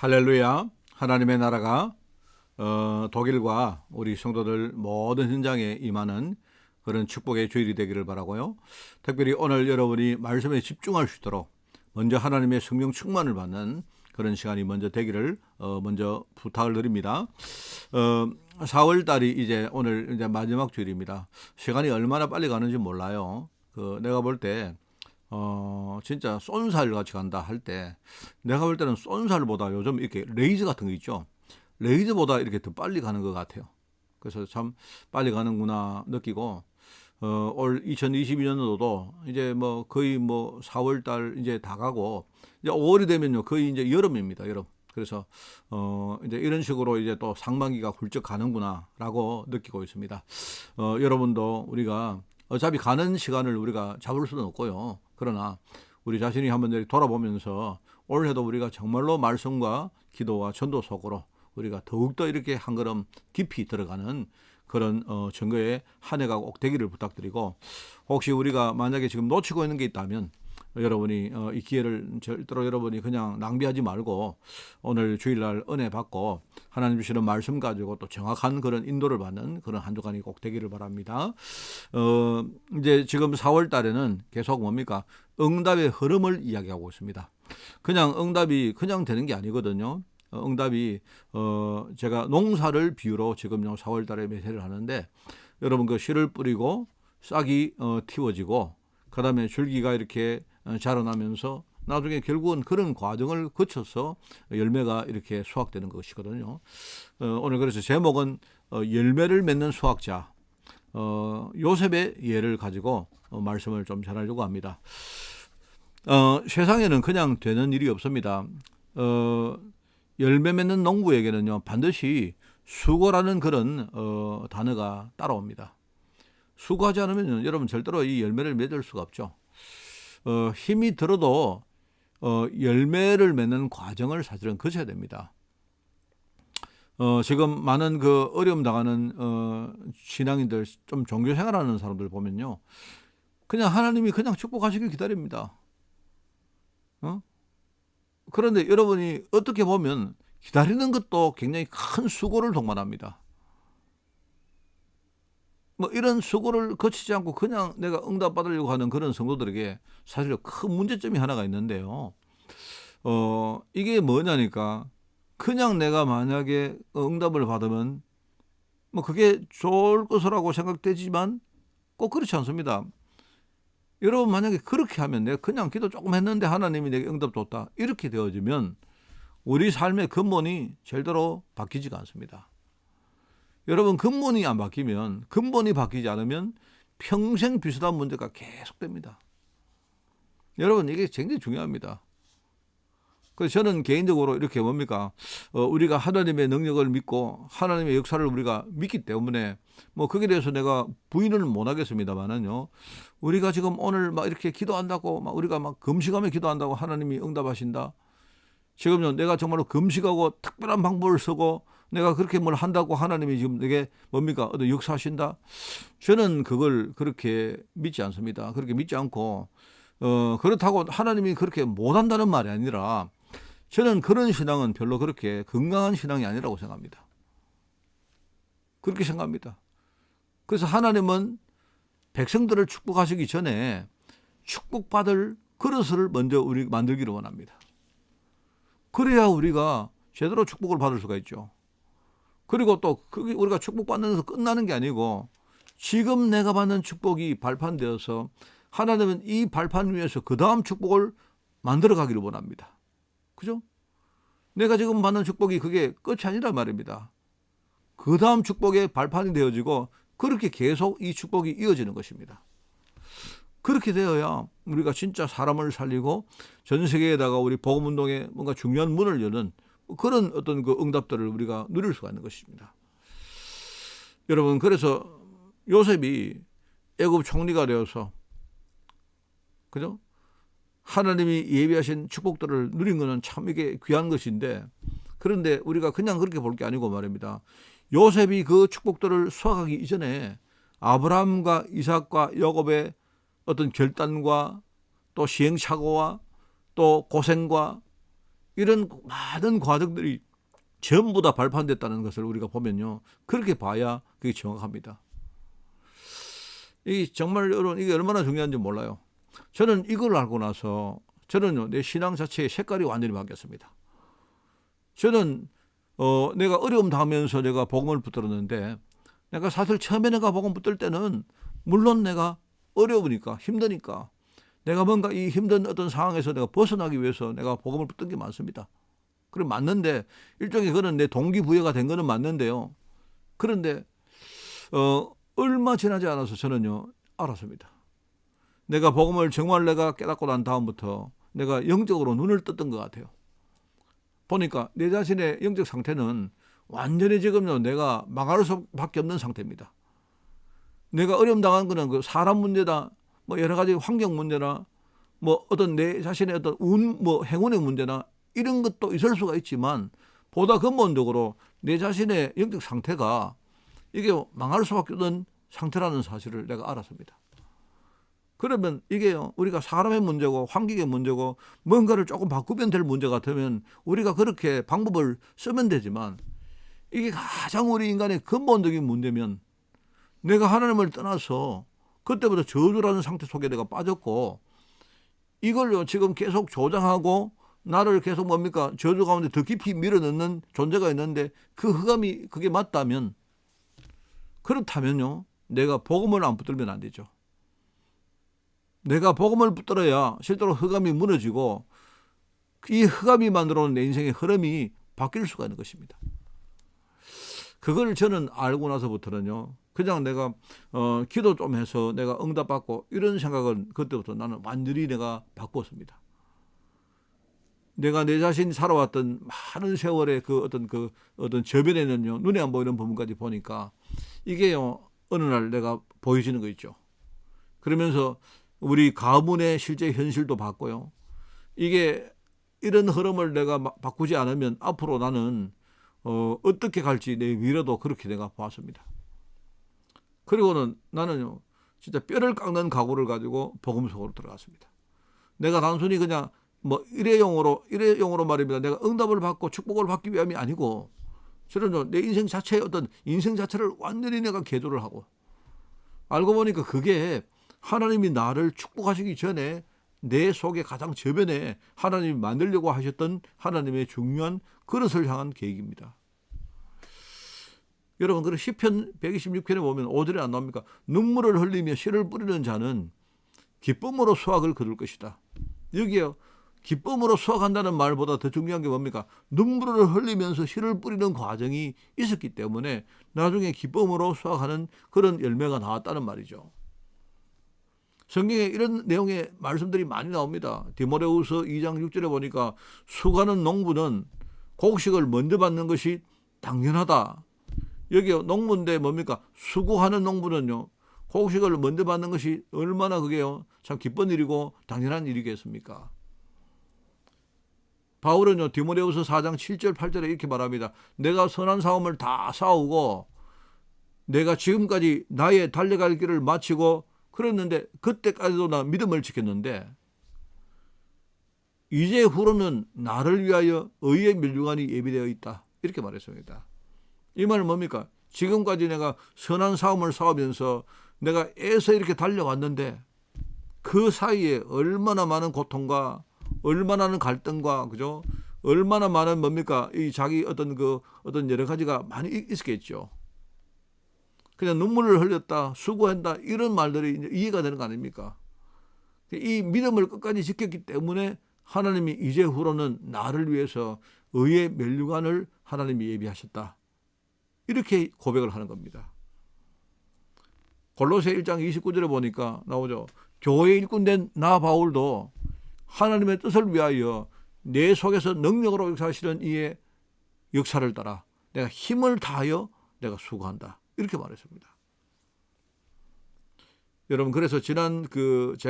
할렐루야. 하나님의 나라가 독일과 우리 성도들 모든 현장에 임하는 그런 축복의 주일이 되기를 바라고요. 특별히 오늘 여러분이 말씀에 집중할 수 있도록 먼저 하나님의 성령 충만을 받는 그런 시간이 먼저 되기를 먼저 부탁을 드립니다. 4월 달이 이제 오늘 이제 마지막 주일입니다. 시간이 얼마나 빨리 가는지 몰라요. 내가 볼 때 진짜 쏜살 같이 간다 할 때 내가 볼 때는 쏜살보다 요즘 이렇게 레이저 같은 거 있죠. 레이저보다 이렇게 더 빨리 가는 것 같아요. 그래서 참 빨리 가는구나 느끼고 올 2022년도도 이제 뭐 거의 뭐 4월 달 이제 다 가고 이제 5월이 되면요 거의 이제 여름입니다. 여름. 그래서 이제 이런 식으로 이제 또 상반기가 훌쩍 가는구나라고 느끼고 있습니다. 여러분도 우리가 어차피 가는 시간을 우리가 잡을 수는 없고요. 그러나 우리 자신이 한번 돌아보면서 올해도 우리가 정말로 말씀과 기도와 전도 속으로 우리가 더욱더 이렇게 한 걸음 깊이 들어가는 그런 증거의 한 해가 꼭 되기를 부탁드리고, 혹시 우리가 만약에 지금 놓치고 있는 게 있다면 여러분이 이 기회를 절대로 여러분이 그냥 낭비하지 말고 오늘 주일날 은혜 받고 하나님 주시는 말씀 가지고 또 정확한 그런 인도를 받는 그런 한 주간이 꼭 되기를 바랍니다. 이제 지금 4월 달에는 계속 뭡니까? 응답의 흐름을 이야기하고 있습니다. 그냥 응답이 그냥 되는 게 아니거든요. 응답이 제가 농사를 비유로 지금 4월 달에 메시지를 하는데, 여러분 그 씨를 뿌리고 싹이 틔워지고 그다음에 줄기가 이렇게 자라나면서 나중에 결국은 그런 과정을 거쳐서 열매가 이렇게 수확되는 것이거든요. 오늘 그래서 제목은 열매를 맺는 수학자 요셉의 예를 가지고 말씀을 좀 전하려고 합니다. 세상에는 그냥 되는 일이 없습니다. 열매 맺는 농부에게는요 반드시 수고라는 그런 단어가 따라옵니다. 수고하지 않으면 여러분 절대로 이 열매를 맺을 수가 없죠. 힘이 들어도 열매를 맺는 과정을 사실은 거쳐야 됩니다. 지금 많은 그 어려움 당하는 신앙인들, 좀 종교 생활하는 사람들 보면요, 그냥 하나님이 그냥 축복하시길 기다립니다. 그런데 여러분이 어떻게 보면 기다리는 것도 굉장히 큰 수고를 동반합니다. 뭐 이런 수고를 거치지 않고 그냥 내가 응답받으려고 하는 그런 성도들에게 사실 큰 문제점이 하나가 있는데요. 이게 뭐냐니까, 그냥 내가 만약에 응답을 받으면 뭐 그게 좋을 것이라고 생각되지만 꼭 그렇지 않습니다. 여러분 만약에 그렇게 하면 내가 그냥 기도 조금 했는데 하나님이 내게 응답 줬다, 이렇게 되어지면 우리 삶의 근본이 제대로 바뀌지가 않습니다. 여러분 근본이 안 바뀌면, 근본이 바뀌지 않으면 평생 비슷한 문제가 계속됩니다. 여러분 이게 굉장히 중요합니다. 그래서 저는 개인적으로 이렇게 뭡니까, 우리가 하나님의 능력을 믿고 하나님의 역사를 우리가 믿기 때문에 뭐 거기에 대해서 내가 부인을 못 하겠습니다만은요, 우리가 지금 오늘 막 이렇게 기도한다고 막 우리가 막 금식하며 기도한다고 하나님이 응답하신다, 지금요 내가 정말로 금식하고 특별한 방법을 쓰고 내가 그렇게 뭘 한다고 하나님이 지금 내게 뭡니까 어떤 역사하신다, 저는 그걸 그렇게 믿지 않습니다. 그렇게 믿지 않고 그렇다고 하나님이 그렇게 못한다는 말이 아니라, 저는 그런 신앙은 별로 그렇게 건강한 신앙이 아니라고 생각합니다. 그렇게 생각합니다. 그래서 하나님은 백성들을 축복하시기 전에 축복받을 그릇을 먼저 우리 만들기를 원합니다. 그래야 우리가 제대로 축복을 받을 수가 있죠. 그리고 또 그게 우리가 축복받는 데서 끝나는 게 아니고, 지금 내가 받는 축복이 발판되어서 하나님은 이 발판 위에서 그 다음 축복을 만들어 가기를 원합니다. 그죠? 내가 지금 받는 축복이 그게 끝이 아니란 말입니다. 그 다음 축복의 발판이 되어지고 그렇게 계속 이 축복이 이어지는 것입니다. 그렇게 되어야 우리가 진짜 사람을 살리고 전 세계에다가 우리 복음운동에 뭔가 중요한 문을 여는 그런 어떤 그 응답들을 우리가 누릴 수가 있는 것입니다. 여러분, 그래서 요셉이 애굽 총리가 되어서, 그죠? 하나님이 예비하신 축복들을 누린 것은 참 이게 귀한 것인데, 그런데 우리가 그냥 그렇게 볼 게 아니고 말입니다. 요셉이 그 축복들을 수확하기 이전에 아브라함과 이삭과 야곱의 어떤 결단과 또 시행착오와 또 고생과 이런 많은 과정들이 전부 다 발판됐다는 것을 우리가 보면요, 그렇게 봐야 그게 정확합니다. 이 정말 여러분, 이게 얼마나 중요한지 몰라요. 저는 이걸 알고 나서 저는요, 내 신앙 자체의 색깔이 완전히 바뀌었습니다. 저는 내가 어려움 당하면서 내가 복음을 붙들었는데, 내가 사실 처음에 내가 복음 붙들 때는 물론 내가 어려우니까 힘드니까 내가 뭔가 이 힘든 어떤 상황에서 내가 벗어나기 위해서 내가 복음을 붙든 게 많습니다. 그래 맞는데 일종의 그런 내 동기부여가 된 거는 맞는데요. 그런데 얼마 지나지 않아서 저는요 알았습니다. 내가 복음을 정말 내가 깨닫고 난 다음부터 내가 영적으로 눈을 떴던 것 같아요. 보니까 내 자신의 영적 상태는 완전히 지금요 내가 망할 수밖에 없는 상태입니다. 내가 어려움 당한 거는 그 사람 문제다, 뭐 여러 가지 환경 문제나 뭐 어떤 내 자신의 어떤 뭐 행운의 문제나 이런 것도 있을 수가 있지만 보다 근본적으로 내 자신의 영적 상태가 이게 망할 수밖에 없는 상태라는 사실을 내가 알았습니다. 그러면 이게요 우리가 사람의 문제고 환경의 문제고 뭔가를 조금 바꾸면 될 문제 같으면 우리가 그렇게 방법을 쓰면 되지만 이게 가장 우리 인간의 근본적인 문제면 내가 하나님을 떠나서 그때부터 저주라는 상태 속에 내가 빠졌고 이걸요 지금 계속 조장하고 나를 계속 뭡니까 저주 가운데 더 깊이 밀어넣는 존재가 있는데 그 흑암이 그게 맞다면 그렇다면요 내가 복음을 안 붙들면 안 되죠. 내가 복음을 붙들어야 실제로 흑암이 무너지고 이 흑암이 만들어온 내 인생의 흐름이 바뀔 수가 있는 것입니다. 그걸 저는 알고 나서부터는요 그냥 내가 기도 좀 해서 내가 응답받고 이런 생각은 그때부터 나는 완전히 내가 바꿨습니다. 내가 내 자신이 살아왔던 많은 세월의 그 어떤 저변에는요 눈에 안 보이는 부분까지 보니까 이게요 어느 날 내가 보여지는 거 있죠. 그러면서 우리 가문의 실제 현실도 봤고요. 이게 이런 흐름을 내가 바꾸지 않으면 앞으로 나는 어떻게 갈지 내 미래도 그렇게 내가 봤습니다. 그리고는 나는요 진짜 뼈를 깎는 각오를 가지고 복음 속으로 들어갔습니다. 내가 단순히 그냥 뭐 일회용으로 말입니다. 내가 응답을 받고 축복을 받기 위함이 아니고 저는 내 인생 자체의 어떤 인생 자체를 완전히 내가 계도를 하고 알고 보니까 그게 하나님이 나를 축복하시기 전에 내 속에 가장 저변에 하나님이 만들려고 하셨던 하나님의 중요한 그릇을 향한 계획입니다. 여러분 그 시편 126편에 보면 5절에 안 나옵니까? 눈물을 흘리며 씨를 뿌리는 자는 기쁨으로 수확을 거둘 것이다. 여기요 기쁨으로 수확한다는 말보다 더 중요한 게 뭡니까? 눈물을 흘리면서 씨를 뿌리는 과정이 있었기 때문에 나중에 기쁨으로 수확하는 그런 열매가 나왔다는 말이죠. 성경에 이런 내용의 말씀들이 많이 나옵니다. 디모데후서 2장 6절에 보니까 수고하는 농부는 곡식을 먼저 받는 것이 당연하다. 여기요 농부인데 뭡니까? 수고하는 농부는요 곡식을 먼저 받는 것이 얼마나 그게요 참 기쁜 일이고 당연한 일이겠습니까? 바울은요 디모데후서 4장 7절 8절에 이렇게 말합니다. 내가 선한 싸움을 다 싸우고 내가 지금까지 나의 달려갈 길을 마치고 그랬는데 그때까지도 나 믿음을 지켰는데 이제 후로는 나를 위하여 의의 면류관이 예비되어 있다. 이렇게 말했습니다. 이 말은 뭡니까? 지금까지 내가 선한 싸움을 싸우면서 내가 애써 이렇게 달려왔는데 그 사이에 얼마나 많은 고통과 얼마나 많은 갈등과 그죠? 얼마나 많은 뭡니까? 이 자기 어떤 여러 가지가 많이 있었겠죠. 그냥 눈물을 흘렸다, 수고한다 이런 말들이 이제 이해가 되는 거 아닙니까? 이 믿음을 끝까지 지켰기 때문에 하나님이 이제 후로는 나를 위해서 의의 면류관을 하나님이 예비하셨다. 이렇게 고백을 하는 겁니다. 골로새 1장 29절에 보니까 나오죠. 교회 일꾼된 나 바울도 하나님의 뜻을 위하여 내 속에서 능력으로 역사하시는 이의 역사를 따라 내가 힘을 다하여 내가 수고한다. 이렇게 말했습니다. 여러분 그래서 지난주에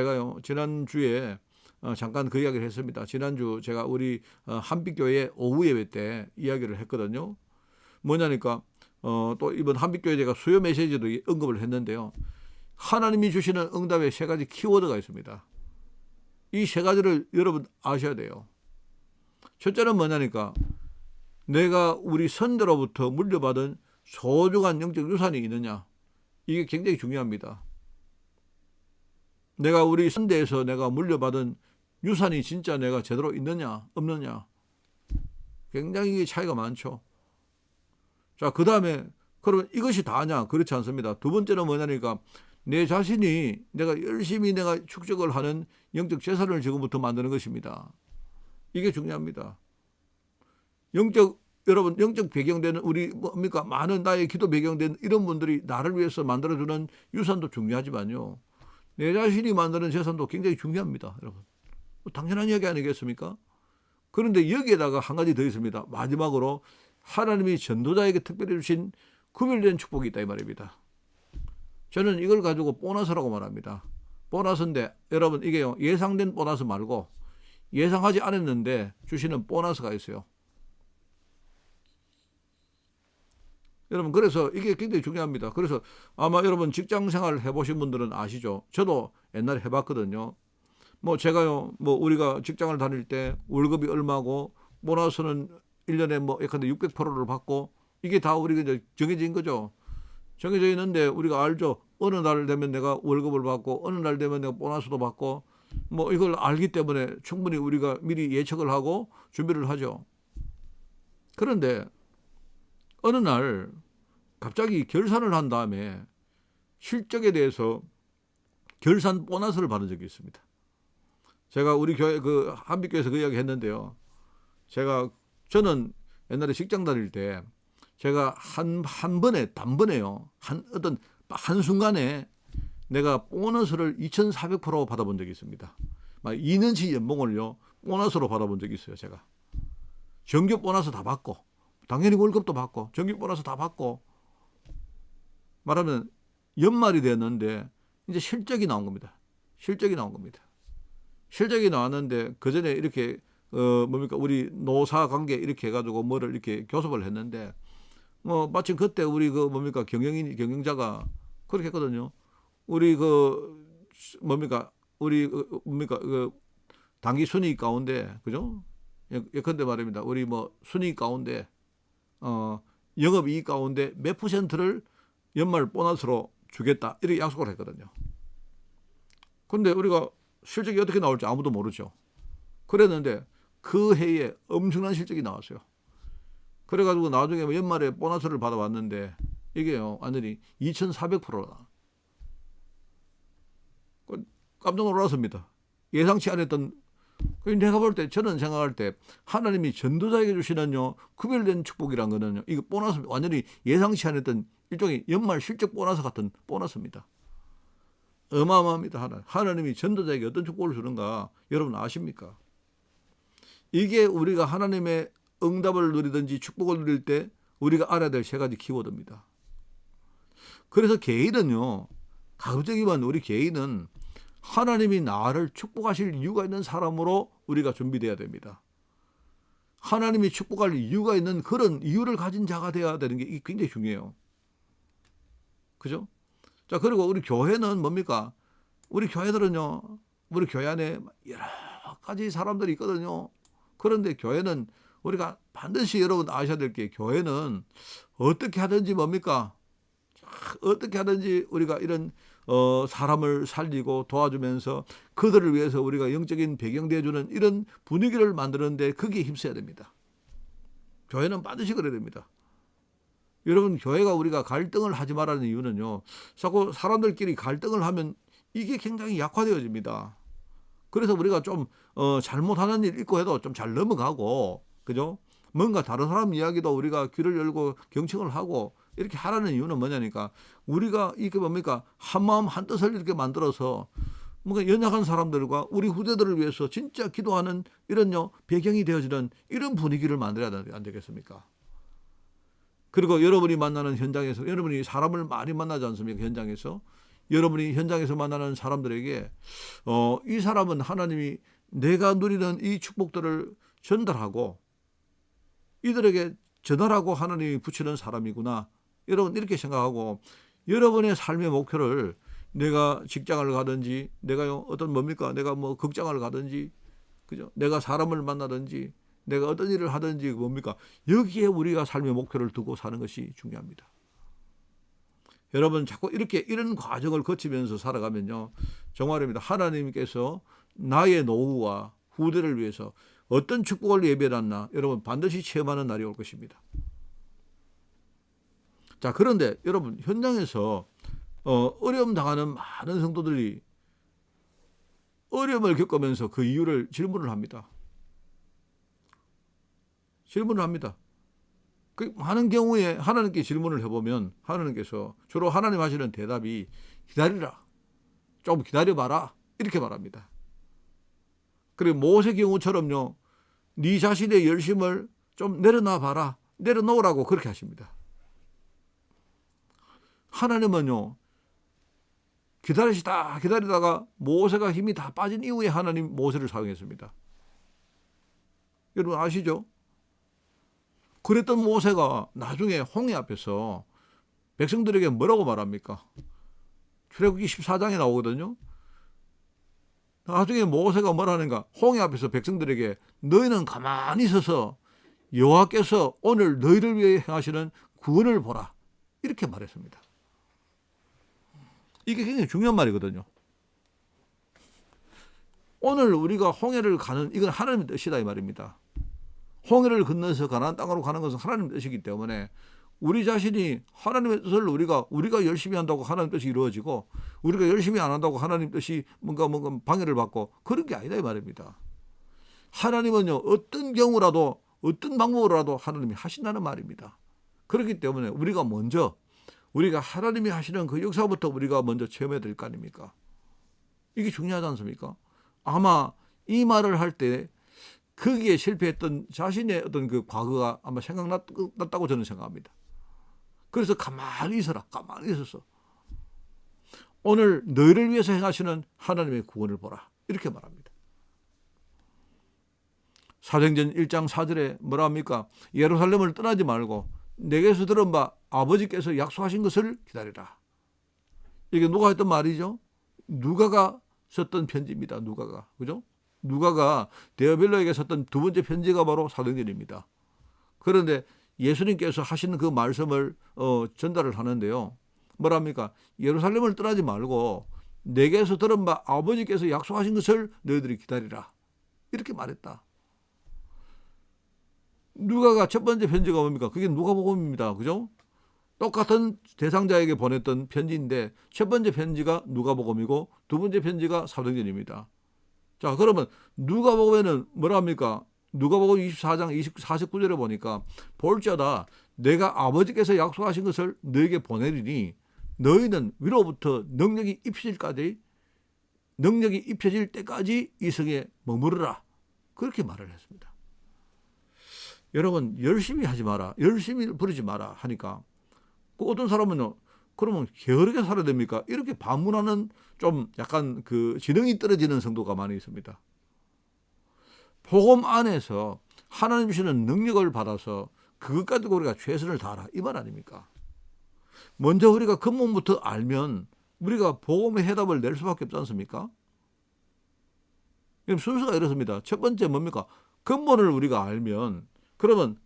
잠깐 그 이야기를 했습니다. 지난주 제가 우리 한빛교회 오후 예배 때 이야기를 했거든요. 뭐냐니까 또 이번 한빛교회 제가 수요 메시지도 언급을 했는데요. 하나님이 주시는 응답의 세 가지 키워드가 있습니다. 이 세 가지를 여러분 아셔야 돼요. 첫째는 뭐냐니까 내가 우리 선대로부터 물려받은 소중한 영적 유산이 있느냐. 이게 굉장히 중요합니다. 내가 우리 선대에서 내가 물려받은 유산이 진짜 내가 제대로 있느냐 없느냐. 굉장히 차이가 많죠. 자, 그 다음에 그러면 이것이 다냐? 그렇지 않습니다. 두 번째는 뭐냐니까 내 자신이 내가 열심히 내가 축적을 하는 영적 재산을 지금부터 만드는 것입니다. 이게 중요합니다. 여러분 영적 배경되는 우리 뭡니까 많은 나의 기도 배경된 이런 분들이 나를 위해서 만들어주는 유산도 중요하지만요. 내 자신이 만드는 재산도 굉장히 중요합니다. 여러분 당연한 이야기 아니겠습니까? 그런데 여기에다가 한 가지 더 있습니다. 마지막으로 하나님이 전도자에게 특별히 주신 구별된 축복이 있다 이 말입니다. 저는 이걸 가지고 보너스라고 말합니다. 보너스인데 여러분 이게 예상된 보너스 말고 예상하지 않았는데 주시는 보너스가 있어요. 여러분 그래서 이게 굉장히 중요합니다. 그래서 아마 여러분 직장생활 해보신 분들은 아시죠? 저도 옛날에 해봤거든요. 뭐 제가요 뭐 우리가 직장을 다닐 때 월급이 얼마고 보너스는 1년에 뭐 예컨대 600%를 받고 이게 다 우리가 이제 정해진 거죠. 정해져 있는데 우리가 알죠. 어느 날 되면 내가 월급을 받고 어느 날 되면 내가 보너스도 받고 뭐 이걸 알기 때문에 충분히 우리가 미리 예측을 하고 준비를 하죠. 그런데 어느 날 갑자기 결산을 한 다음에 실적에 대해서 결산 보너스를 받은 적이 있습니다. 제가 우리 교회 그 한빛교회에서 그 이야기 했는데요. 저는 옛날에 직장 다닐 때 제가 한 번에 단번에요. 어떤 한순간에 내가 보너스를 2,400% 받아본 적이 있습니다. 막 2년치 연봉을요. 보너스로 받아본 적이 있어요. 제가. 정규 보너스 다 받고 당연히 월급도 받고 정규 보너스 다 받고 말하면 연말이 됐는데 이제 실적이 나온 겁니다. 실적이 나왔는데 그 전에 이렇게 뭡니까 우리 노사 관계 이렇게 해가지고 뭐를 이렇게 교섭을 했는데 뭐 마침 그때 우리 그 뭡니까 경영자가 그렇게 했거든요. 우리 그 뭡니까 그 당기 순이익 가운데 그죠? 예컨대 말입니다. 우리 뭐 순이익 가운데 영업이익 가운데 몇 퍼센트를 연말 보너스로 주겠다 이렇게 약속을 했거든요. 근데 우리가 실적이 어떻게 나올지 아무도 모르죠. 그랬는데 그 해에 엄청난 실적이 나왔어요. 그래가지고 나중에 연말에 보너스를 받아왔는데 이게요 완전히 2,400%다. 깜짝 놀랐습니다. 예상치 않았던. 내가 볼 때 저는 생각할 때 하나님이 전도자에게 주시는요 구별된 축복이란 거는요 이거 보너스 완전히 예상치 않았던 일종의 연말 실적 보너스 같은 보너스입니다. 어마어마합니다. 하나님이 전도자에게 어떤 축복을 주는가 여러분 아십니까? 이게 우리가 하나님의 응답을 누리든지 축복을 누릴 때 우리가 알아야 될 세 가지 키워드입니다. 그래서 개인은요 가급적이면 우리 개인은 하나님이 나를 축복하실 이유가 있는 사람으로 우리가 준비돼야 됩니다. 하나님이 축복할 이유가 있는 그런 이유를 가진 자가 되어야 되는 게 굉장히 중요해요. 그죠? 자, 그리고 우리 교회는 뭡니까? 우리 교회들은요, 우리 교회 안에 여러 가지 사람들이 있거든요. 그런데 교회는 우리가 반드시 여러분 아셔야 될 게 교회는 어떻게 하든지 뭡니까? 어떻게 하든지 우리가 이런 사람을 살리고 도와주면서 그들을 위해서 우리가 영적인 배경되어주는 이런 분위기를 만드는데 거기에 힘써야 됩니다. 교회는 반드시 그래야 됩니다. 여러분 교회가 우리가 갈등을 하지 말라는 이유는요. 자꾸 사람들끼리 갈등을 하면 이게 굉장히 약화되어집니다. 그래서 우리가 좀 잘못하는 일 있고 해도 좀 잘 넘어가고 그죠? 뭔가 다른 사람 이야기도 우리가 귀를 열고 경청을 하고 이렇게 하라는 이유는 뭐냐니까 우리가 이게 뭡니까 한마음 한뜻을 이렇게 만들어서 뭔가 연약한 사람들과 우리 후대들을 위해서 진짜 기도하는 이런요 배경이 되어지는 이런 분위기를 만들어야 안 되겠습니까? 그리고 여러분이 만나는 현장에서 여러분이 사람을 많이 만나지 않습니까? 현장에서 여러분이 현장에서 만나는 사람들에게 이 사람은 하나님이 내가 누리는 이 축복들을 전달하고 이들에게 전하라고 하나님이 붙이는 사람이구나. 여러분 이렇게 생각하고 여러분의 삶의 목표를 내가 직장을 가든지 내가 어떤 뭡니까 내가 뭐 극장을 가든지 그죠? 내가 사람을 만나든지 내가 어떤 일을 하든지 뭡니까? 여기에 우리가 삶의 목표를 두고 사는 것이 중요합니다. 여러분 자꾸 이렇게 이런 과정을 거치면서 살아가면요, 정말입니다. 하나님께서 나의 노후와 후대를 위해서 어떤 축복을 예배해놨나 여러분 반드시 체험하는 날이 올 것입니다. 자, 그런데 여러분 현장에서 어려움 당하는 많은 성도들이 어려움을 겪으면서 그 이유를 질문을 합니다. 그 많은 경우에 하나님께 질문을 해보면 하나님께서 주로 하나님 하시는 대답이 기다리라, 좀 기다려봐라 이렇게 말합니다. 그리고 모세 경우처럼요, 네 자신의 열심을 좀 내려놔봐라, 내려놓으라고 그렇게 하십니다. 하나님은요, 기다리다가 모세가 힘이 다 빠진 이후에 하나님 모세를 사용했습니다. 여러분 아시죠? 그랬던 모세가 나중에 홍해 앞에서 백성들에게 뭐라고 말합니까? 출애굽기 14장에 나오거든요. 나중에 모세가 뭐라는가? 홍해 앞에서 백성들에게 너희는 가만히 있어서 여호와께서 오늘 너희를 위해 행하시는 구원을 보라 이렇게 말했습니다. 이게 굉장히 중요한 말이거든요. 오늘 우리가 홍해를 가는 이건 하나님의 뜻이다 이 말입니다. 홍해를 건너서 가나안 땅으로 가는 것은 하나님의 뜻이기 때문에 우리 자신이 하나님의 뜻을 우리가 열심히 한다고 하나님 뜻이 이루어지고 우리가 열심히 안 한다고 하나님 뜻이 뭔가 방해를 받고 그런 게 아니다 이 말입니다. 하나님은요, 어떤 경우라도 어떤 방법으로라도 하나님이 하신다는 말입니다. 그렇기 때문에 우리가 하나님이 하시는 그 역사부터 우리가 먼저 체험해야 될 거 아닙니까? 이게 중요하지 않습니까? 아마 이 말을 할 때 거기에 실패했던 자신의 어떤 그 과거가 아마 생각났다고 저는 생각합니다. 그래서 가만히 있었어. 오늘 너희를 위해서 행하시는 하나님의 구원을 보라 이렇게 말합니다. 사도행전 1장 4절에 뭐라 합니까? 예루살렘을 떠나지 말고 내게서 들은 바 아버지께서 약속하신 것을 기다리라. 이게 누가 했던 말이죠? 누가가 썼던 편지입니다. 그죠? 누가가 데오빌로에게 썼던 두 번째 편지가 바로 사도행전입니다. 그런데 예수님께서 하시는 그 말씀을 전달을 하는데요. 뭐랍니까? 예루살렘을 떠나지 말고 내게서 들은 바 아버지께서 약속하신 것을 너희들이 기다리라. 이렇게 말했다. 누가가 첫 번째 편지가 뭡니까? 그게 누가복음입니다. 그죠? 똑같은 대상자에게 보냈던 편지인데 첫 번째 편지가 누가복음이고 두 번째 편지가 사도행전입니다. 자, 그러면 누가복음에는 뭐라 합니까? 누가복음 24장 49절에 보니까 볼지어다 내가 아버지께서 약속하신 것을 너에게 보내리니 너희는 위로부터 능력이 입혀질 때까지 이 성에 머무르라. 그렇게 말을 했습니다. 여러분 열심히 하지 마라, 열심히 부르지 마라 하니까 어떤 사람은요, 그러면 게으르게 살아야 됩니까? 이렇게 반문하는 좀 약간 그 지능이 떨어지는 성도가 많이 있습니다. 복음 안에서 하나님 주시는 능력을 받아서 그것 가지고 우리가 최선을 다하라 이 말 아닙니까? 먼저 우리가 근본부터 알면 우리가 복음의 해답을 낼 수밖에 없지 않습니까? 순서가 이렇습니다. 첫 번째 뭡니까? 근본을 우리가 알면 그러면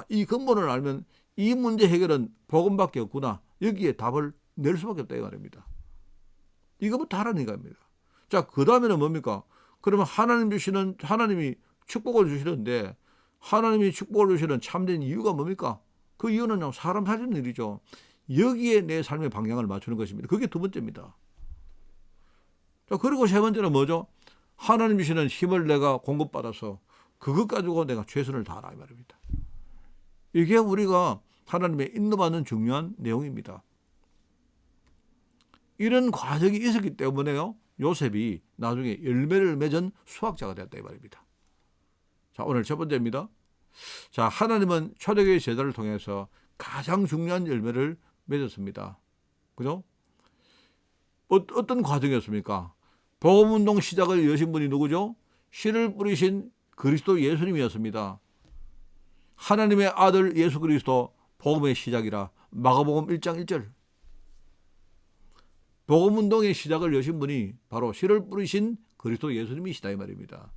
이 근본을 알면 이 문제 해결은 복음밖에 없구나. 여기에 답을 낼 수밖에 없다 이 말입니다. 이거부터 하라는 겁니다. 자, 그 다음에는 뭡니까? 그러면 하나님이 축복을 주시는데 하나님이 축복을 주시는 참된 이유가 뭡니까? 그 이유는 사람 살리는 일이죠. 여기에 내 삶의 방향을 맞추는 것입니다. 그게 두 번째입니다. 자, 그리고 세 번째는 뭐죠? 하나님 주시는 힘을 내가 공급받아서 그것 가지고 내가 최선을 다하라 이 말입니다. 이게 우리가 하나님의 인도받는 중요한 내용입니다. 이런 과정이 있었기 때문에요, 요셉이 나중에 열매를 맺은 수학자가 되었다 이 말입니다. 자, 오늘 첫 번째입니다. 자, 하나님은 초대교회 제자를 통해서 가장 중요한 열매를 맺었습니다. 그죠? 어떤 과정이었습니까? 복음운동 시작을 여신 분이 누구죠? 씨를 뿌리신 그리스도 예수님이었습니다. 하나님의 아들 예수 그리스도 복음의 시작이라 마가복음 1장 1절. 복음운동의 시작을 여신 분이 바로 씨를 뿌리신 그리스도 예수님이시다 이 말입니다.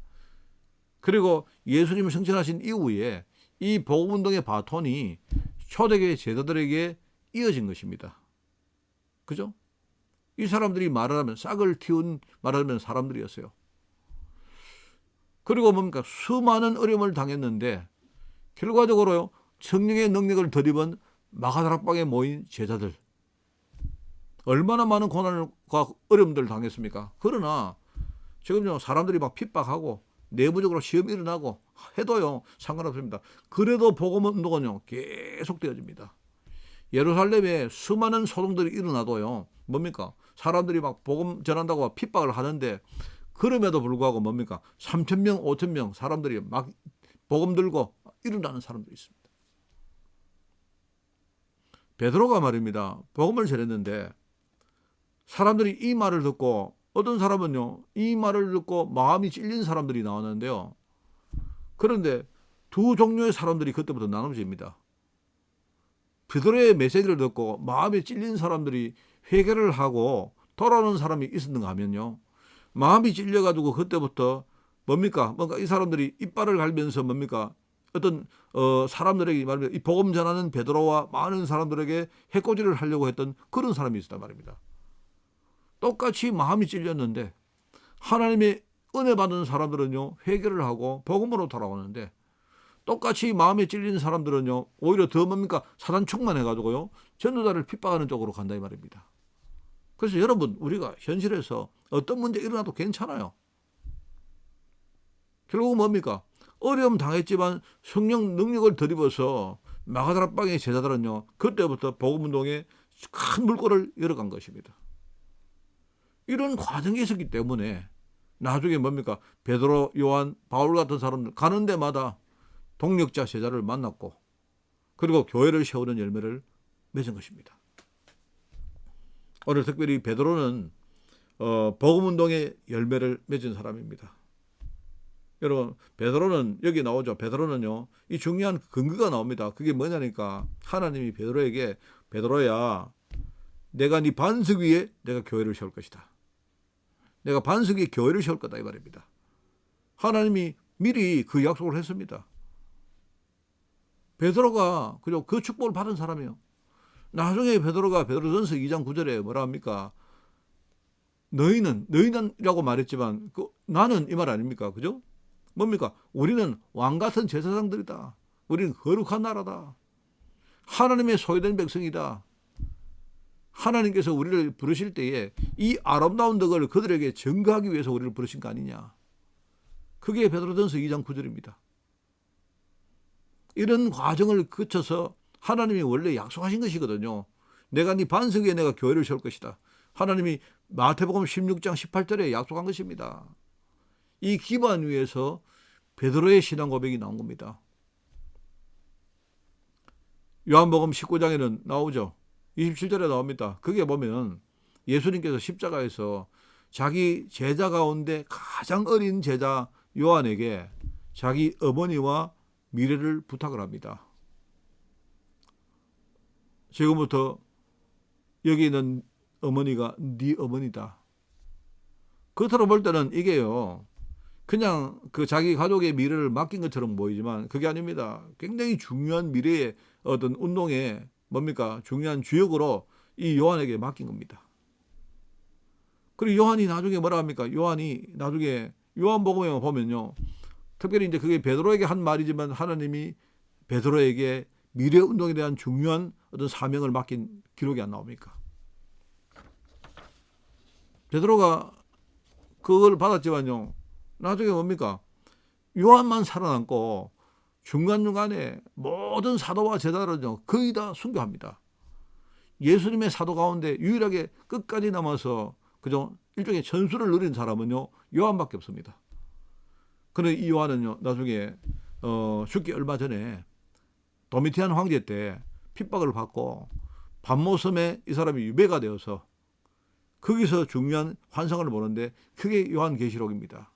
그리고 예수님이 승천하신 이후에 이 복음운동의 바톤이 초대교회 제자들에게 이어진 것입니다. 그죠? 이 사람들이 말하자면 싹을 틔운 말하자면 사람들이었어요. 그리고 뭡니까? 수많은 어려움을 당했는데 결과적으로 성령의 능력을 덧입은 마가다락방에 모인 제자들, 얼마나 많은 고난과 어려움들을 당했습니까? 그러나 지금요, 사람들이 막 핍박하고 내부적으로 시험이 일어나고 해도요, 상관없습니다. 그래도 복음 운동은요, 계속 되어집니다. 예루살렘에 수많은 소동들이 일어나도요, 뭡니까? 사람들이 막 복음 전한다고 핍박을 하는데 그럼에도 불구하고 뭡니까? 3,000명, 5,000명 사람들이 막 복음 들고 일어나는 사람들이 있습니다. 베드로가 말입니다. 복음을 전했는데 사람들이 이 말을 듣고 어떤 사람은요, 이 말을 듣고 마음이 찔린 사람들이 나왔는데요. 그런데 두 종류의 사람들이 그때부터 나눠집니다. 베드로의 메시지를 듣고 마음이 찔린 사람들이 회개를 하고 돌아오는 사람이 있었는가 하면요, 마음이 찔려가지고 그때부터 뭡니까? 뭔가 이 사람들이 이빨을 갈면서 뭡니까? 어떤 사람들에게 말하면 이 복음 전하는 베드로와 많은 사람들에게 해코지를 하려고 했던 그런 사람이 있었단 말입니다. 똑같이 마음이 찔렸는데 하나님의 은혜 받은 사람들은요, 회개를 하고 복음으로 돌아오는데 똑같이 마음에 찔린 사람들은요, 오히려 더 뭡니까? 사단 충만해가지고요, 전도자를 핍박하는 쪽으로 간다 이 말입니다. 그래서 여러분, 우리가 현실에서 어떤 문제 일어나도 괜찮아요. 결국은 뭡니까? 어려움 당했지만 성령 능력을 덧입어서 마가다락방의 제자들은요, 그때부터 복음운동에 큰 물꼬를 열어간 것입니다. 이런 과정이 있었기 때문에 나중에 뭡니까? 베드로, 요한, 바울 같은 사람들 가는 데마다 동력자 제자를 만났고 그리고 교회를 세우는 열매를 맺은 것입니다. 오늘 특별히 베드로는 복음운동의 열매를 맺은 사람입니다. 여러분, 베드로는 여기 나오죠. 베드로는요, 이 중요한 근거가 나옵니다. 그게 뭐냐니까 하나님이 베드로에게 베드로야, 내가 네 반석 위에 내가 교회를 세울 것이다. 내가 반석 위에 교회를 세울 거다 이 말입니다. 하나님이 미리 그 약속을 했습니다. 베드로가 그죠, 그 축복을 받은 사람이에요. 나중에 베드로가 베드로전서 2장 9절에 뭐라 합니까? 너희는이라고 말했지만 나는 이 말 아닙니까? 그죠? 뭡니까? 우리는 왕 같은 제사장들이다. 우리는 거룩한 나라다. 하나님의 소유된 백성이다. 하나님께서 우리를 부르실 때에 이 아름다운 덕을 그들에게 증거하기 위해서 우리를 부르신 거 아니냐. 그게 베드로전서 2장 9절입니다. 이런 과정을 거쳐서 하나님이 원래 약속하신 것이거든요. 내가 네 반석 위에 내가 교회를 세울 것이다. 하나님이 마태복음 16장 18절에 약속한 것입니다. 이 기반 위에서 베드로의 신앙 고백이 나온 겁니다. 요한복음 19장에는 나오죠. 27절에 나옵니다. 그게 보면 예수님께서 십자가에서 자기 제자 가운데 가장 어린 제자 요한에게 자기 어머니와 미래를 부탁을 합니다. 지금부터 여기 있는 어머니가 네 어머니다. 겉으로 볼 때는 이게요, 그냥 그 자기 가족의 미래를 맡긴 것처럼 보이지만 그게 아닙니다. 굉장히 중요한 미래의 어떤 운동의 뭡니까? 중요한 주역으로 이 요한에게 맡긴 겁니다. 그리고 요한이 나중에 뭐라 합니까? 요한이 나중에 요한복음에 보면요, 특별히 이제 그게 베드로에게 한 말이지만 하나님이 베드로에게 미래 운동에 대한 중요한 어떤 사명을 맡긴 기록이 안 나옵니까? 베드로가 그걸 받았지만요, 나중에 뭡니까? 요한만 살아남고 중간중간에 모든 사도와 제자들은요, 거의 다 순교합니다. 예수님의 사도 가운데 유일하게 끝까지 남아서 그죠, 일종의 천수를 누린 사람은요, 요한밖에 없습니다. 그런데 이 요한은요, 나중에 죽기 얼마 전에 도미티안 황제 때 핍박을 받고 밤모섬에 이 사람이 유배가 되어서 거기서 중요한 환상을 보는데 그게 요한계시록입니다.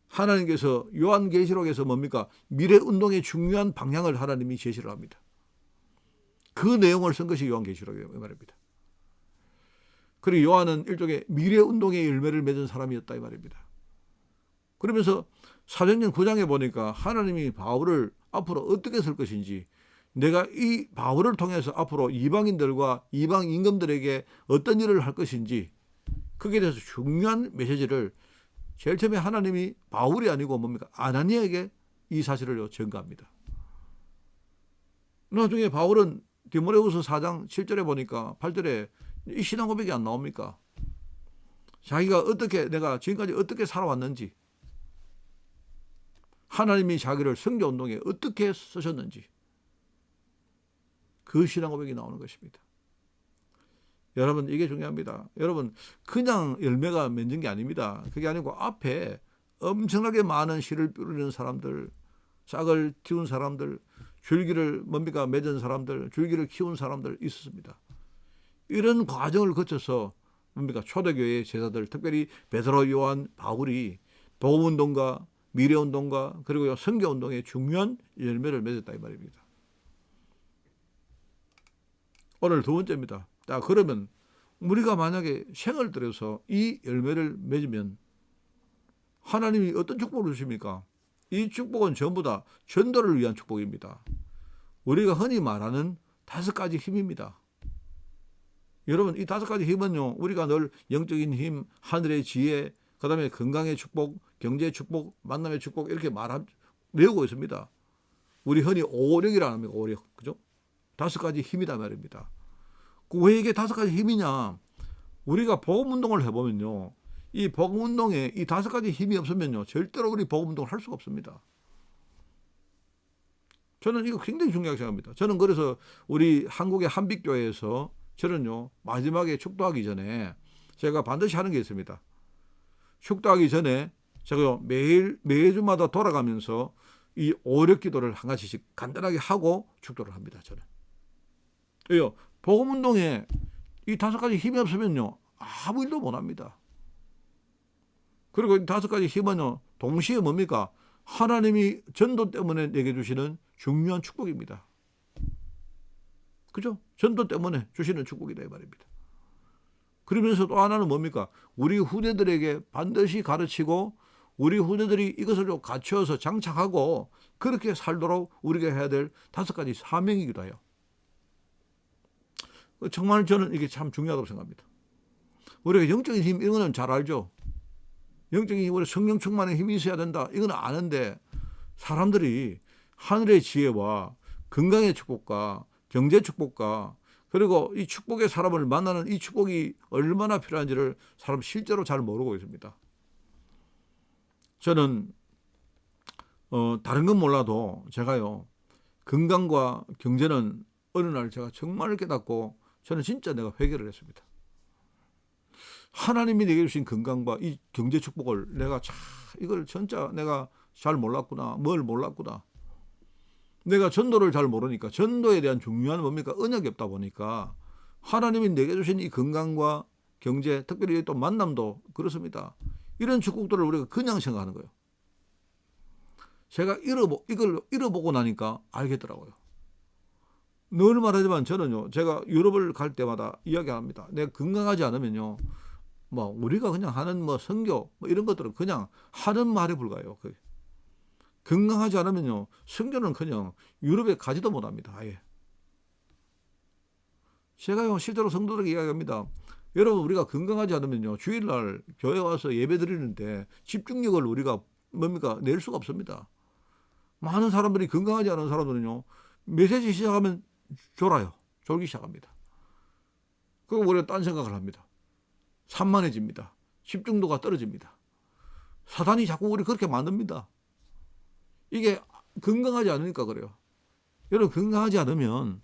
하나님께서 요한계시록에서 뭡니까? 미래운동의 중요한 방향을 하나님이 제시를 합니다. 그 내용을 쓴 것이 요한계시록이에요. 이 말입니다. 그리고 요한은 일종의 미래운동의 열매를 맺은 사람이었다 이 말입니다. 그러면서 사도행전 9장에 보니까 하나님이 바울을 앞으로 어떻게 쓸 것인지, 내가 이 바울을 통해서 앞으로 이방인들과 이방 임금들에게 어떤 일을 할 것인지, 거기에 대해서 중요한 메시지를 제일 처음에 하나님이 바울이 아니고 뭡니까? 아나니아에게 이 사실을 전가합니다. 나중에 바울은 디모데후서 4장 7절에 보니까 8절에 이 신앙 고백이 안 나옵니까? 자기가 어떻게, 내가 지금까지 어떻게 살아왔는지, 하나님이 자기를 선교운동에 어떻게 쓰셨는지, 그 신앙 고백이 나오는 것입니다. 여러분, 이게 중요합니다. 여러분, 그냥 열매가 맺는 게 아닙니다. 그게 아니고 앞에 엄청나게 많은 씨를 뿌리는 사람들, 싹을 틔운 사람들, 줄기를 뭡니까 맺은 사람들, 줄기를 키운 사람들 있었습니다. 이런 과정을 거쳐서 뭡니까 초대교회의 제자들, 특별히 베드로, 요한, 바울이 복음운동과 미래운동과 그리고 선교운동의 중요한 열매를 맺었다 이 말입니다. 오늘 두 번째입니다. 자, 그러면 우리가 만약에 생을 들여서 이 열매를 맺으면 하나님이 어떤 축복을 주십니까? 이 축복은 전부 다 전도를 위한 축복입니다. 우리가 흔히 말하는 5가지 힘입니다. 여러분, 이 5가지 힘은요, 우리가 늘 영적인 힘, 하늘의 지혜, 그 다음에 건강의 축복, 경제의 축복, 만남의 축복, 이렇게 외우고 있습니다. 우리 흔히 오력이라는 겁니다. 오력. 그죠? 5가지 힘이다 말입니다. 왜 이게 5가지 힘이냐? 우리가 복음운동을 해보면요, 이 복음운동에 이 5가지 힘이 없으면요, 절대로 우리 복음운동을 할 수가 없습니다. 저는 이거 굉장히 중요하게 생각합니다. 저는 그래서 우리 한국의 한빛교회에서 저는요, 마지막에 축도하기 전에 제가 반드시 하는 게 있습니다. 축도하기 전에 제가 매주마다 돌아가면서 이 오력 기도를 한 가지씩 간단하게 하고 축도를 합니다. 저는. 왜요? 복음운동에 이 5가지 힘이 없으면요, 아무 일도 못 합니다. 그리고 이 5가지 힘은요, 동시에 뭡니까? 하나님이 전도 때문에 내게 주시는 중요한 축복입니다. 그죠? 전도 때문에 주시는 축복이다 이 말입니다. 그러면서 또 하나는 뭡니까? 우리 후대들에게 반드시 가르치고 우리 후대들이 이것을 좀 갖추어서 장착하고 그렇게 살도록 우리가 해야 될 5가지 사명이기도 해요. 정말 저는 이게 참 중요하다고 생각합니다. 우리가 영적인 힘 이런 거는 잘 알죠. 영적인 힘, 우리 성령 충만의 힘이 있어야 된다. 이건 아는데 사람들이 하늘의 지혜와 건강의 축복과 경제 축복과 그리고 이 축복의 사람을 만나는 이 축복이 얼마나 필요한지를 사람 실제로 잘 모르고 있습니다. 저는 다른 건 몰라도 제가요, 건강과 경제는 어느 날 제가 정말 깨닫고 저는 진짜 내가 회개를 했습니다. 하나님이 내게 주신 건강과 이 경제 축복을 내가 이걸 진짜 내가 잘 몰랐구나. 뭘 몰랐구나. 내가 전도를 잘 모르니까 전도에 대한 중요한 뭡니까? 언약이 없다 보니까 하나님이 내게 주신 이 건강과 경제, 특별히 또 만남도 그렇습니다. 이런 축복들을 우리가 그냥 생각하는 거예요. 제가 이걸 잃어보고 나니까 알겠더라고요. 늘 말하지만 저는요, 제가 유럽을 갈 때마다 이야기합니다. 내가 건강하지 않으면요, 뭐 우리가 그냥 하는 뭐 선교 뭐 이런 것들은 그냥 하는 말에 불과해요. 건강하지 않으면요, 선교는 그냥 유럽에 가지도 못합니다. 아예. 제가요, 실제로 성도들에게 이야기합니다. 여러분, 우리가 건강하지 않으면요, 주일날 교회 와서 예배 드리는데 집중력을 우리가 뭡니까 낼 수가 없습니다. 많은 사람들이, 건강하지 않은 사람들은요, 메시지 시작하면 졸기 시작합니다. 그리고 우리가 딴 생각을 합니다. 산만해집니다. 집중도가 떨어집니다. 사단이 자꾸 우리 그렇게 만듭니다. 이게 건강하지 않으니까 그래요. 여러분, 건강하지 않으면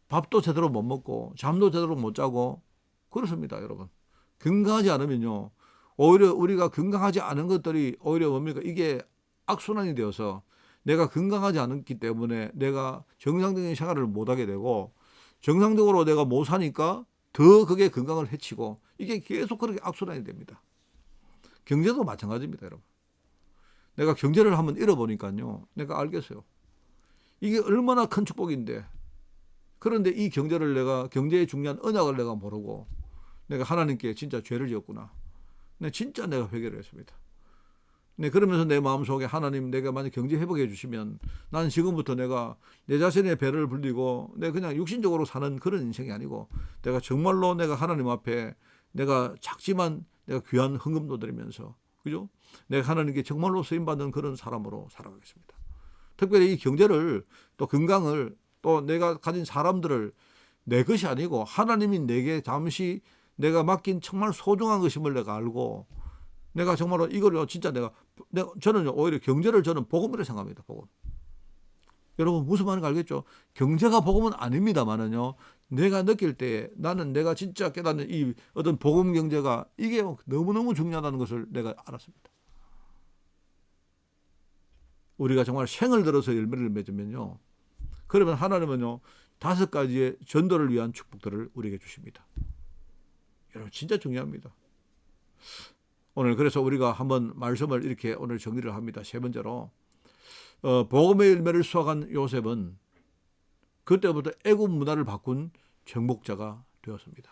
밥도 제대로 못 먹고 잠도 제대로 못 자고 그렇습니다. 여러분, 건강하지 않으면요, 오히려 우리가 건강하지 않은 것들이 오히려 뭡니까, 이게 악순환이 되어서 내가 건강하지 않기 때문에 내가 정상적인 생활을 못하게 되고, 정상적으로 내가 못 사니까 더 그게 건강을 해치고, 이게 계속 그렇게 악순환이 됩니다. 경제도 마찬가지입니다. 여러분, 내가 경제를 한번 잃어보니까요, 내가 알겠어요. 이게 얼마나 큰 축복인데, 그런데 이 경제의 중요한 언약을 내가 모르고 내가 하나님께 진짜 죄를 지었구나. 진짜 내가 회개를 했습니다. 네, 그러면서 내 마음속에 하나님 내가 만약 경제 회복해 주시면 나는 지금부터 내가 내 자신의 배를 불리고 내가 그냥 육신적으로 사는 그런 인생이 아니고 내가 정말로 내가 하나님 앞에 내가 작지만 내가 귀한 헌금도 드리면서 그죠? 내가 하나님께 정말로 쓰임받는 그런 사람으로 살아가겠습니다. 특별히 이 경제를 또 건강을 또 내가 가진 사람들을 내 것이 아니고 하나님이 내게 잠시 내가 맡긴 정말 소중한 것임을 내가 알고 내가 정말로 이걸 진짜 저는 오히려 경제를 저는 복음이라고 생각합니다. 복음. 여러분 무슨 말인지 알겠죠? 경제가 복음은 아닙니다만은요. 내가 느낄 때 나는 내가 진짜 깨닫는 이 어떤 복음 경제가 이게 너무너무 중요하다는 것을 내가 알았습니다. 우리가 정말 생을 들어서 열매를 맺으면요. 그러면 하나님은요. 5가지의 전도를 위한 축복들을 우리에게 주십니다. 여러분 진짜 중요합니다. 오늘 그래서 우리가 한번 말씀을 이렇게 오늘 정리를 합니다. 세 번째로 복음의 열매를 수확한 요셉은 그때부터 애굽 문화를 바꾼 정복자가 되었습니다.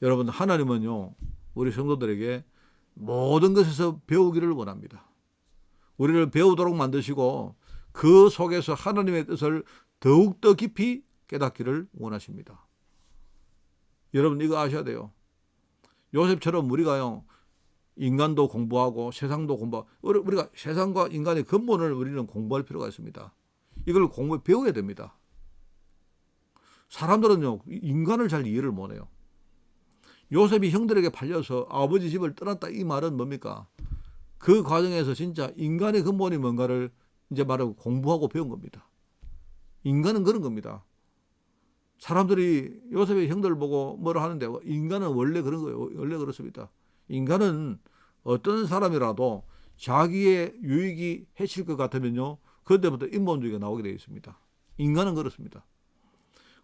여러분 하나님은요. 우리 성도들에게 모든 것에서 배우기를 원합니다. 우리를 배우도록 만드시고 그 속에서 하나님의 뜻을 더욱더 깊이 깨닫기를 원하십니다. 여러분 이거 아셔야 돼요. 요셉처럼 우리가요. 인간도 공부하고 세상도 공부하고 우리가 세상과 인간의 근본을 우리는 공부할 필요가 있습니다. 이걸 배워야 됩니다. 사람들은요. 인간을 잘 이해를 못해요. 요셉이 형들에게 팔려서 아버지 집을 떠났다 이 말은 뭡니까? 그 과정에서 진짜 인간의 근본이 뭔가를 이제 말하고 공부하고 배운 겁니다. 인간은 그런 겁니다. 사람들이 요셉의 형들을 보고 뭐라 하는데 인간은 원래 그런 거예요. 원래 그렇습니다. 인간은 어떤 사람이라도 자기의 유익이 해칠 것 같으면요. 그때부터 인본주의가 나오게 되어 있습니다. 인간은 그렇습니다.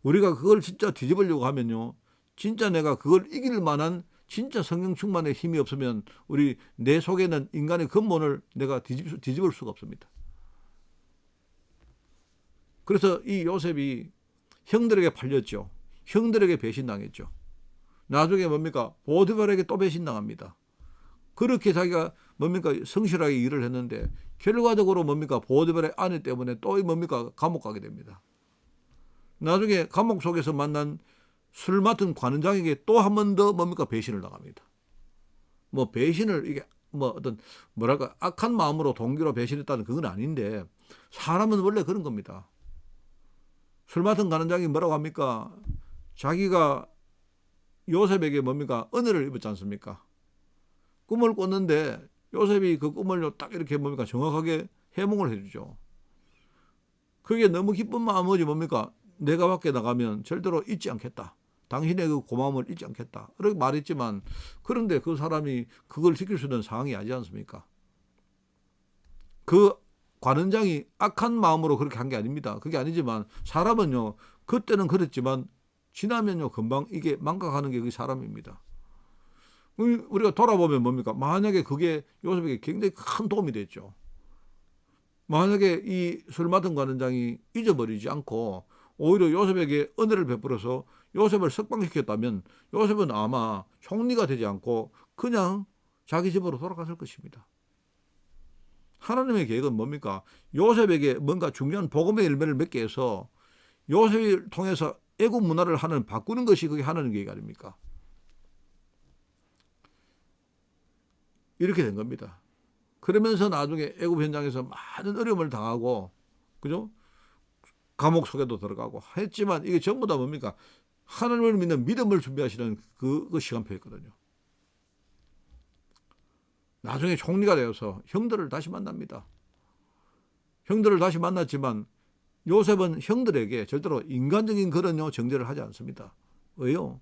우리가 그걸 진짜 뒤집으려고 하면요. 진짜 내가 그걸 이길 만한 진짜 성령 충만의 힘이 없으면 내 속에는 인간의 근본을 내가 뒤집을 수가 없습니다. 그래서 이 요셉이 형들에게 팔렸죠. 형들에게 배신당했죠. 나중에 뭡니까? 보디발에게 또 배신당합니다. 그렇게 자기가 뭡니까? 성실하게 일을 했는데 결과적으로 뭡니까? 보디발의 아내 때문에 또 뭡니까? 감옥 가게 됩니다. 나중에 감옥 속에서 만난 술 맡은 관원장에게 또 한 번 더 뭡니까? 배신을 당합니다. 뭐 배신을 이게 뭐 어떤 뭐랄까 악한 마음으로 동기로 배신했다는 그건 아닌데 사람은 원래 그런 겁니다. 술 맡은 관원장이 뭐라고 합니까? 자기가 요셉에게 뭡니까? 은혜를 입었지 않습니까? 꿈을 꿨는데 요셉이 그 꿈을 딱 이렇게 뭡니까? 정확하게 해몽을 해주죠. 그게 너무 기쁜 마음이지 뭡니까? 내가 밖에 나가면 절대로 잊지 않겠다. 당신의 그 고마움을 잊지 않겠다. 이렇게 말했지만 그런데 그 사람이 그걸 지킬 수 있는 상황이 아니지 않습니까? 그 관원장이 악한 마음으로 그렇게 한 게 아닙니다. 그게 아니지만 사람은요. 그때는 그랬지만 지나면요. 금방 이게 망각하는 게 그 사람입니다. 우리가 돌아보면 뭡니까? 만약에 그게 요셉에게 굉장히 큰 도움이 됐죠. 만약에 이 술 맡은 관원장이 잊어버리지 않고 오히려 요셉에게 은혜를 베풀어서 요셉을 석방시켰다면 요셉은 아마 총리가 되지 않고 그냥 자기 집으로 돌아갔을 것입니다. 하나님의 계획은 뭡니까? 요셉에게 뭔가 중요한 복음의 열매를 맺게 해서 요셉을 통해서 애국 문화를 바꾸는 것이 그게 하나님의 계획 아닙니까? 이렇게 된 겁니다. 그러면서 나중에 애국 현장에서 많은 어려움을 당하고 그죠? 감옥 속에도 들어가고 했지만 이게 전부 다 뭡니까? 하나님을 믿는 믿음을 준비하시는 그 시간표였거든요. 나중에 총리가 되어서 형들을 다시 만납니다. 형들을 다시 만났지만 요셉은 형들에게 절대로 인간적인 그런 정죄를 하지 않습니다. 왜요?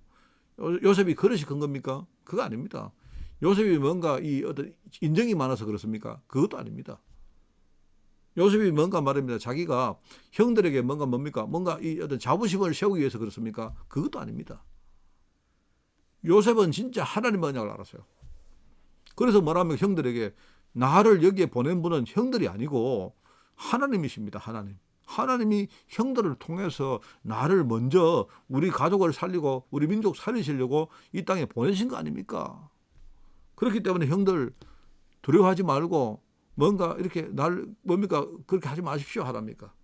요셉이 그릇이 큰 겁니까? 그거 아닙니다. 요셉이 뭔가 이 어떤 인정이 많아서 그렇습니까? 그것도 아닙니다. 요셉이 뭔가 말입니다. 자기가 형들에게 뭡니까? 뭔가 이 어떤 자부심을 세우기 위해서 그렇습니까? 그것도 아닙니다. 요셉은 진짜 하나님의 언약을 알았어요. 그래서 뭐라면 형들에게 나를 여기에 보낸 분은 형들이 아니고 하나님이십니다. 하나님. 하나님이 형들을 통해서 나를 먼저 우리 가족을 살리고 우리 민족 살리시려고 이 땅에 보내신 거 아닙니까? 그렇기 때문에 형들 두려워하지 말고 뭔가 이렇게 뭡니까? 그렇게 하지 마십시오 하랍니까?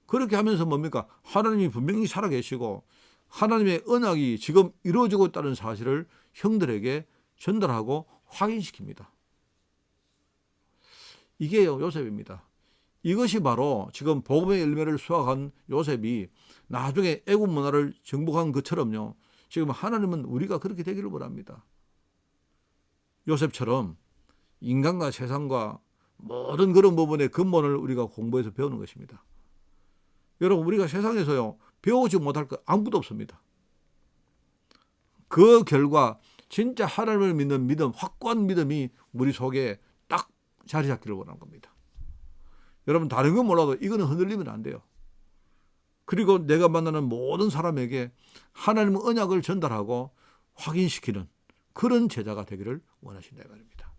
그렇게 하면서 뭡니까? 하나님이 분명히 살아계시고 하나님의 언약이 지금 이루어지고 있다는 사실을 형들에게 전달하고 확인시킵니다. 이게 요셉입니다. 이것이 바로 지금 복음의 열매를 수확한 요셉이 나중에 애굽 문화를 정복한 것처럼요. 지금 하나님은 우리가 그렇게 되기를 원합니다. 요셉처럼 인간과 세상과 모든 그런 부분의 근본을 우리가 공부해서 배우는 것입니다. 여러분, 우리가 세상에서요, 배우지 못할 것 아무것도 없습니다. 그 결과 진짜 하나님을 믿는 믿음, 확고한 믿음이 우리 속에 딱 자리 잡기를 원하는 겁니다. 여러분, 다른 건 몰라도 이거는 흔들리면 안 돼요. 그리고 내가 만나는 모든 사람에게 하나님의 언약을 전달하고 확인시키는 그런 제자가 되기를 원하신다 이 말입니다.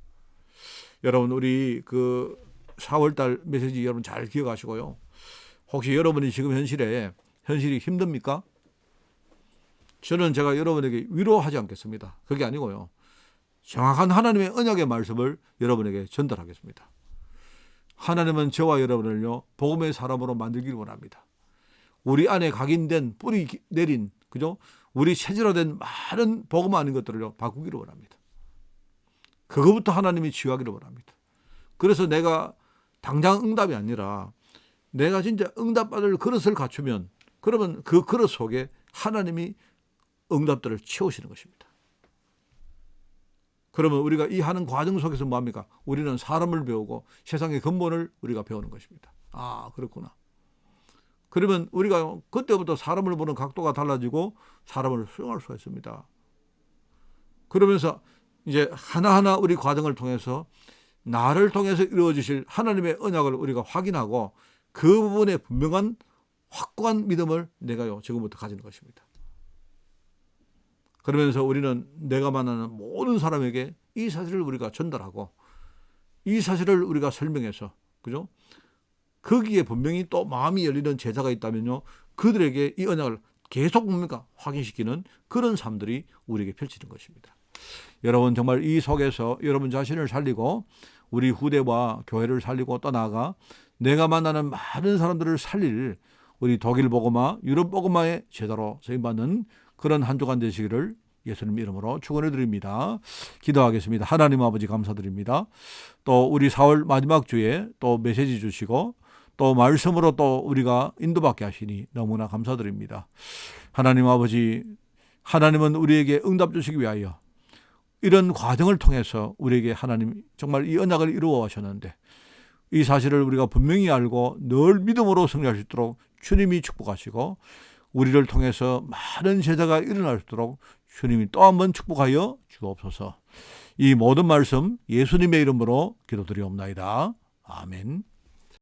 여러분, 우리 그 4월달 메시지 여러분 잘 기억하시고요. 혹시 여러분이 지금 현실이 힘듭니까? 저는 제가 여러분에게 위로하지 않겠습니다. 그게 아니고요. 정확한 하나님의 언약의 말씀을 여러분에게 전달하겠습니다. 하나님은 저와 여러분을요, 복음의 사람으로 만들기를 원합니다. 우리 안에 각인된 뿌리 내린, 그죠? 우리 체질화된 많은 복음 아닌 것들을요, 바꾸기를 원합니다. 그거부터 하나님이 치유하기를 원합니다. 그래서 내가 당장 응답이 아니라 내가 진짜 응답받을 그릇을 갖추면 그러면 그 그릇 속에 하나님이 응답들을 채우시는 것입니다. 그러면 우리가 이 하는 과정 속에서 뭐합니까? 우리는 사람을 배우고 세상의 근본을 우리가 배우는 것입니다. 아, 그렇구나. 그러면 우리가 그때부터 사람을 보는 각도가 달라지고 사람을 수용할 수가 있습니다. 그러면서 이제 하나하나 우리 과정을 통해서 나를 통해서 이루어지실 하나님의 언약을 우리가 확인하고 그 부분에 분명한 확고한 믿음을 내가요 지금부터 가지는 것입니다. 그러면서 우리는 내가 만나는 모든 사람에게 이 사실을 우리가 전달하고 이 사실을 우리가 설명해서, 그죠? 거기에 분명히 또 마음이 열리는 제자가 있다면요, 그들에게 이 언약을 계속 뭡니까? 확인시키는 그런 삶들이 우리에게 펼치는 것입니다. 여러분, 정말 이 속에서 여러분 자신을 살리고 우리 후대와 교회를 살리고 또 나아가 내가 만나는 많은 사람들을 살릴 우리 독일 복음화, 유럽 복음화의 제자로 쓰임받는 그런 한 주간 되시기를 예수님 이름으로 축원해 드립니다. 기도하겠습니다. 하나님 아버지 감사드립니다. 또 우리 4월 마지막 주에 또 메시지 주시고 또 말씀으로 또 우리가 인도받게 하시니 너무나 감사드립니다. 하나님 아버지, 하나님은 우리에게 응답 주시기 위하여 이런 과정을 통해서 우리에게 하나님 정말 이 언약을 이루어 하셨는데 이 사실을 우리가 분명히 알고 늘 믿음으로 승리할 수 있도록 주님이 축복하시고 우리를 통해서 많은 제자가 일어날 수 있도록 주님이 또 한 번 축복하여 주옵소서. 이 모든 말씀 예수님의 이름으로 기도드리옵나이다. 아멘.